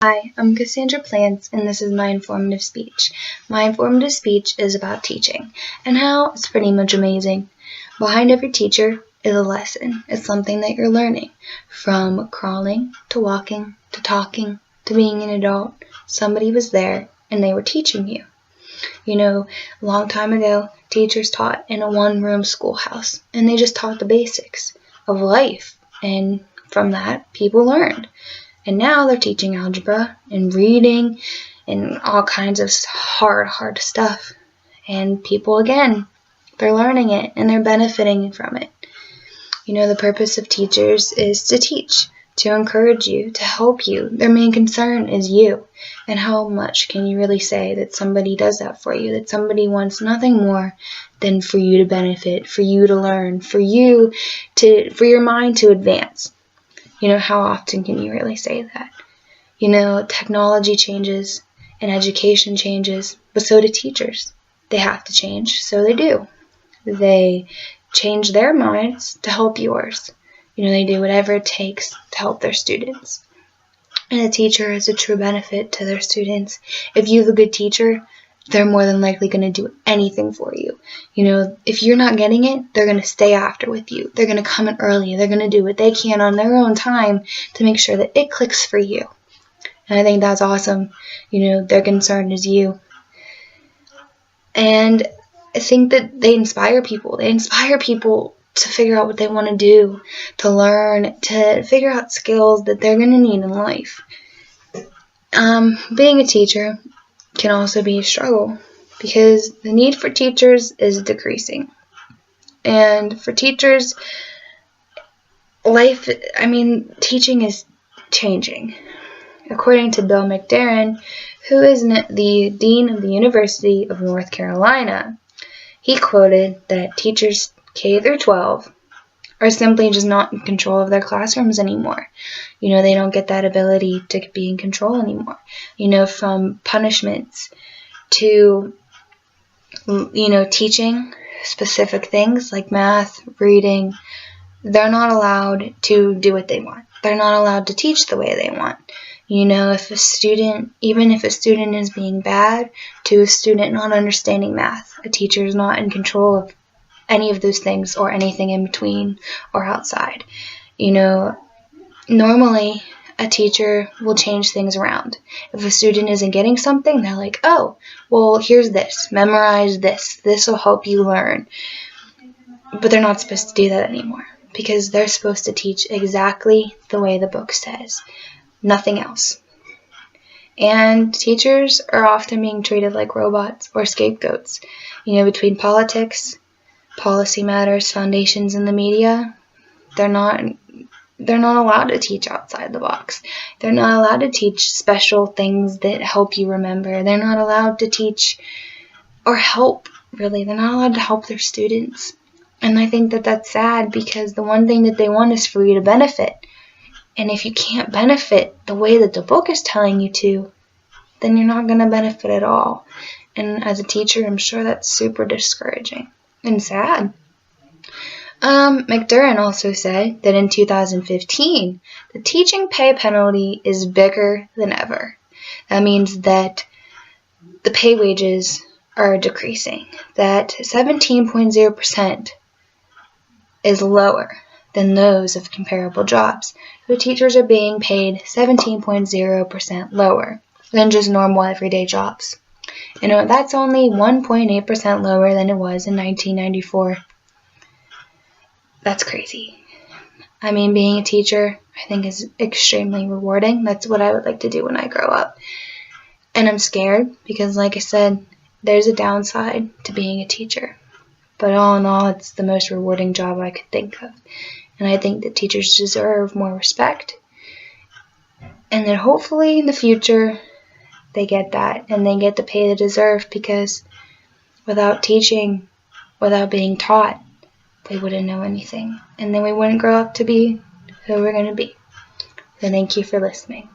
Hi, I'm Cassandra Plance, and this is my informative speech. My informative speech is about teaching, and how it's pretty much amazing. Behind every teacher is a lesson. It's something that you're learning. From crawling, to walking, to talking, to being an adult. Somebody was there, and they were teaching you. You know, a long time ago, teachers taught in a one-room schoolhouse, and they just taught the basics of life, and from that, people learned. And now they're teaching algebra and reading and all kinds of hard stuff. And people, again, they're learning it and they're benefiting from it. You know, the purpose of teachers is to teach, to encourage you, to help you. Their main concern is you. And how much can you really say that somebody does that for you, that somebody wants nothing more than for you to benefit, for you to learn, for your mind to advance. You know, how often can you really say that? You know, technology changes and education changes, but so do teachers. They have to change, so they do. They change their minds to help yours. You know, they do whatever it takes to help their students. And a teacher is a true benefit to their students. If you have a good teacher, they're more than likely going to do anything for you. You know, if you're not getting it, they're going to stay after with you. They're going to come in early. They're going to do what they can on their own time to make sure that it clicks for you. And I think that's awesome. You know, their concern is you. And I think that they inspire people. They inspire people to figure out what they want to do, to learn, to figure out skills that they're going to need in life. Being a teacher can also be a struggle because the need for teachers is decreasing. And for teachers, teaching is changing. According to Bill McDermott, who is the Dean of the University of North Carolina, he quoted that teachers K through 12 are simply just not in control of their classrooms anymore. You know, they don't get that ability to be in control anymore. You know, from punishments to, teaching specific things like math, reading, they're not allowed to do what they want. They're not allowed to teach the way they want. You know, even if a student is being bad to a student not understanding math, a teacher is not in control of any of those things or anything in between or outside. You know, normally a teacher will change things around. If a student isn't getting something, they're like, oh, well, here's this. Memorize this. This will help you learn. But they're not supposed to do that anymore because they're supposed to teach exactly the way the book says. Nothing else. And teachers are often being treated like robots or scapegoats. You know, between politics, policy matters, foundations, and the media, they're not allowed to teach outside the box. They're not allowed to teach special things that help you remember. They're not allowed to teach or help, really. They're not allowed to help their students. And I think that that's sad because the one thing that they want is for you to benefit. And if you can't benefit the way that the book is telling you to, then you're not going to benefit at all. And as a teacher, I'm sure that's super discouraging and sad. McDermott also said that in 2015, the teaching pay penalty is bigger than ever. That means that the pay wages are decreasing, that 17.0% is lower than those of comparable jobs. So teachers are being paid 17.0% lower than just normal everyday jobs. You know, that's only 1.8% lower than it was in 1994. That's crazy. I mean, being a teacher, I think, is extremely rewarding. That's what I would like to do when I grow up. And I'm scared because, like I said, there's a downside to being a teacher. But all in all, it's the most rewarding job I could think of. And I think that teachers deserve more respect. And that hopefully in the future, they get that and they get the pay they deserve, because without teaching, without being taught, they wouldn't know anything. And then we wouldn't grow up to be who we're going to be. So thank you for listening.